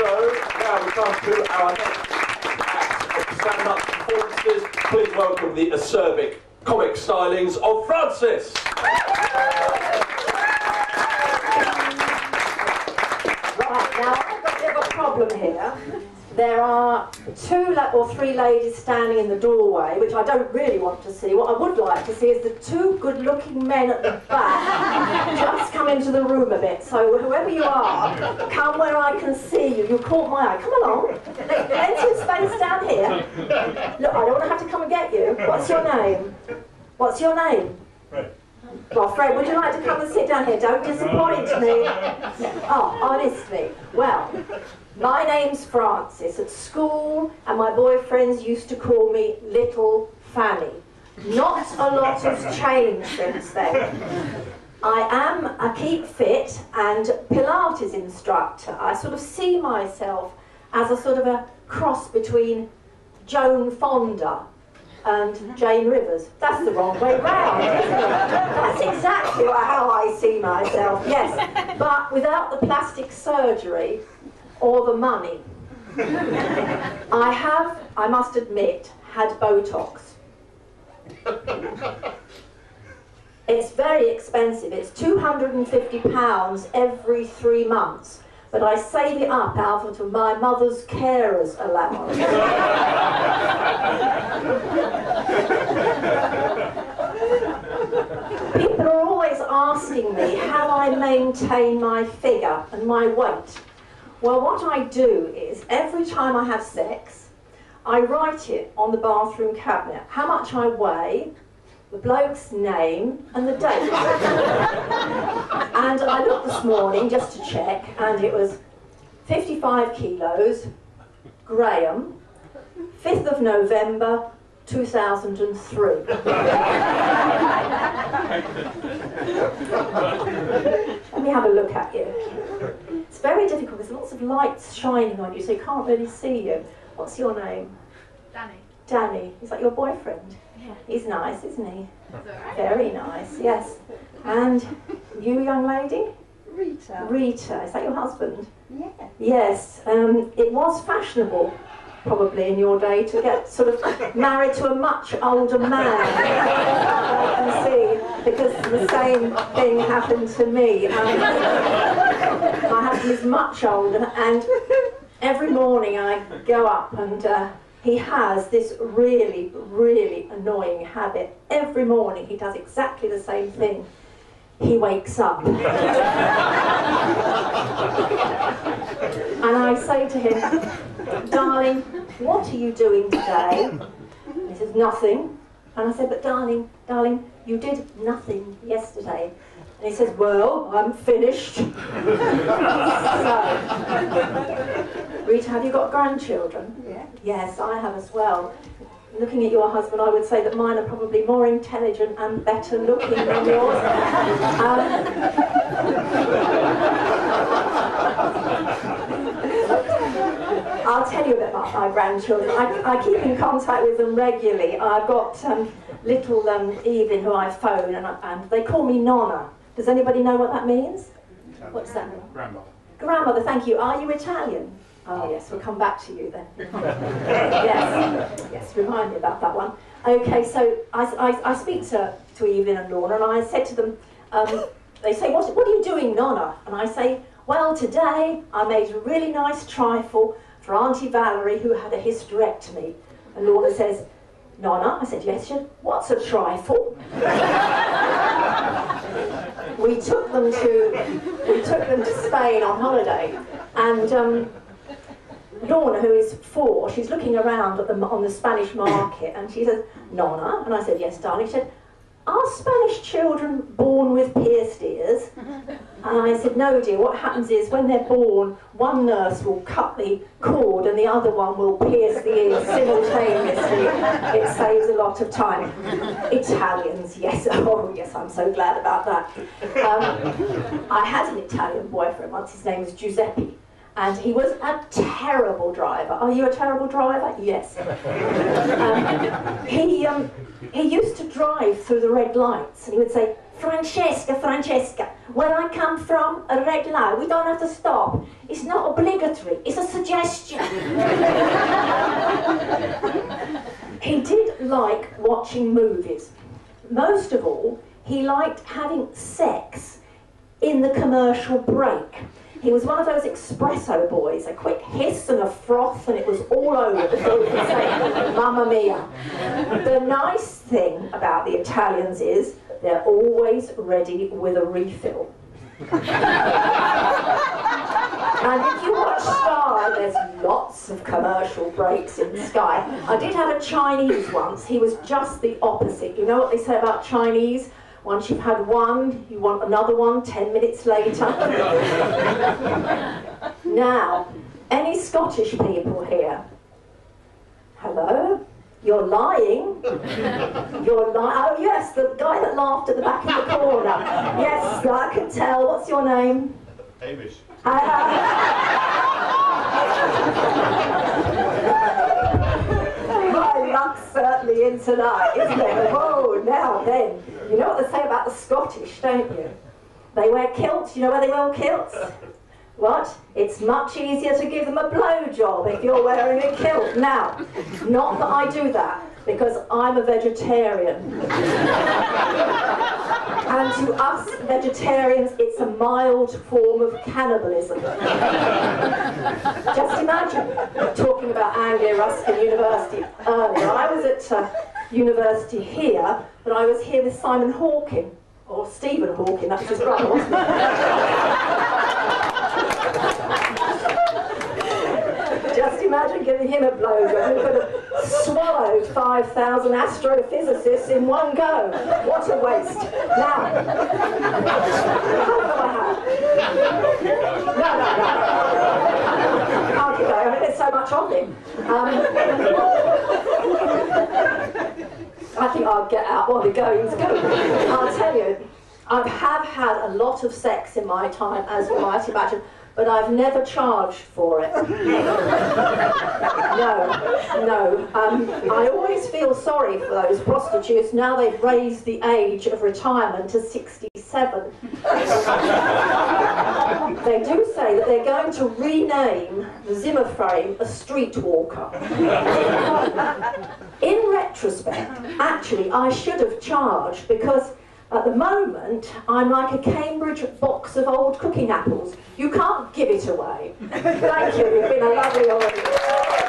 So, now we come to our next act of stand-up performances. Please welcome the acerbic comic stylings of Francis. Right, now I've got a bit of a problem here. There are 2 or 3 ladies standing in the doorway, which I don't really want to see. What I would like to see is the 2 good-looking men at the back just come into the room a bit. So whoever you are, come where I can see you. You caught my eye. Come along. Plenty of space down here. Look, I don't want to have to come and get you. What's your name? What's your name? Fred. Well, Fred, would you like to come and sit down here? Don't disappoint me. Oh, honestly. Well, my name's Francis. At school, and my boyfriends used to call me Little Fanny. Not a lot has changed since then. I keep fit and Pilates instructor. I sort of see myself as a sort of a cross between Joan Fonda and Jane Rivers. That's the wrong way round, isn't it? That's exactly how I see myself, yes. But without the plastic surgery or the money. I have, I must admit, had Botox. It's very expensive. It's £250 every 3 months. But I save it up out of my mother's carer's allowance. People are always asking me how I maintain my figure and my weight. Well, what I do is, every time I have sex, I write it on the bathroom cabinet, how much I weigh, the bloke's name and the date. And I looked this morning just to check, and it was 55 kilos, Graham, 5th of November 2003. Let me have a look at you. It's very difficult, there's lots of lights shining on you, so you can't really see you. What's your name? Danny. Danny. Is that your boyfriend? Yeah. He's nice, isn't he? That's all right. Very nice, yes. And you, young lady? Rita. Rita. Is that your husband? Yeah. Yes. It was fashionable, probably in your day, to get sort of married to a much older man. I can see, because the same thing happened to me. My husband is much older, and every morning I go up and he has this really, really annoying habit. Every morning he does exactly the same thing. He wakes up. And I say to him, darling, what are you doing today? And he says, nothing. And I said, but darling, you did nothing yesterday. And he says, well, I'm finished. So, Rita, have you got grandchildren? Yeah. Yes, I have as well. Looking at your husband, I would say that mine are probably more intelligent and better looking than yours. I'll tell you a bit about my grandchildren. I keep in contact with them regularly. I've got little Evelyn, who I phone, and they call me Nonna. Does anybody know what that means? Italian. What's that mean? Grandmother. Grandmother, thank you. Are you Italian? Oh yes, we'll come back to you then. Yes, remind me about that one. Okay, so I speak to Evelyn and Lorna, and I said to them, they say, what are you doing, Nonna? And I say, well, today I made a really nice trifle for Auntie Valerie, who had a hysterectomy. And Lorna says, Nonna? I said, yes. She said, what's a trifle? We took them to Spain on holiday, and Lorna, who is 4, she's looking around on the Spanish market, and she says, Nonna? And I said, yes, darling. She said, are Spanish children born with pierced ears? And I said, no, dear, what happens is when they're born, one nurse will cut the cord and the other one will pierce the ears simultaneously. It saves a lot of time. Italians, yes. Oh, yes, I'm so glad about that. I had an Italian boyfriend once. His name was Giuseppe. And he was a terrible driver. Are you a terrible driver? Yes. He used to drive through the red lights, and he would say, Francesca, Francesca, where I come from, a red light, we don't have to stop. It's not obligatory, it's a suggestion. He did like watching movies. Most of all, he liked having sex in the commercial break. He was one of those espresso boys, a quick hiss and a froth and it was all over before he could say, Mamma mia. The nice thing about the Italians is they're always ready with a refill. And if you watch Sky, there's lots of commercial breaks in Sky. I did have a Chinese once, he was just the opposite. You know what they say about Chinese? Once you've had one, you want another one 10 minutes later. Now, any Scottish people here? Hello? You're lying. You're lying. Oh yes, the guy that laughed at the back of the corner. Yes, I can tell. What's your name? Hamish. My luck's certainly in tonight, isn't it? Oh, now then. You know what they say about the Scottish, don't you? They wear kilts. You know where they wear kilts? What? It's much easier to give them a blowjob if you're wearing a kilt. Now, not that I do that, because I'm a vegetarian. And to us vegetarians, it's a mild form of cannibalism. Just imagine, talking about Anglia-Ruskin University earlier, I was at university here, but I was here with Simon Hawking, or Stephen Hawking, that's his brother, wasn't it? Just imagine giving him a blowjob. We could have swallowed 5,000 astrophysicists in one go. What a waste. Now, how do I have? No. Can't keep going. I mean, there's so much on him. I think I'll get out while the going's good. I'll tell you, I have had a lot of sex in my time, as you might imagine, but I've never charged for it. No. I always feel sorry for those prostitutes. Now they've raised the age of retirement to 67. They do say that they're going to rename the Zimmer frame a streetwalker. In retrospect, actually, I should have charged because at the moment, I'm like a Cambridge box of old cooking apples. You can't give it away. Thank you, you've been a lovely audience.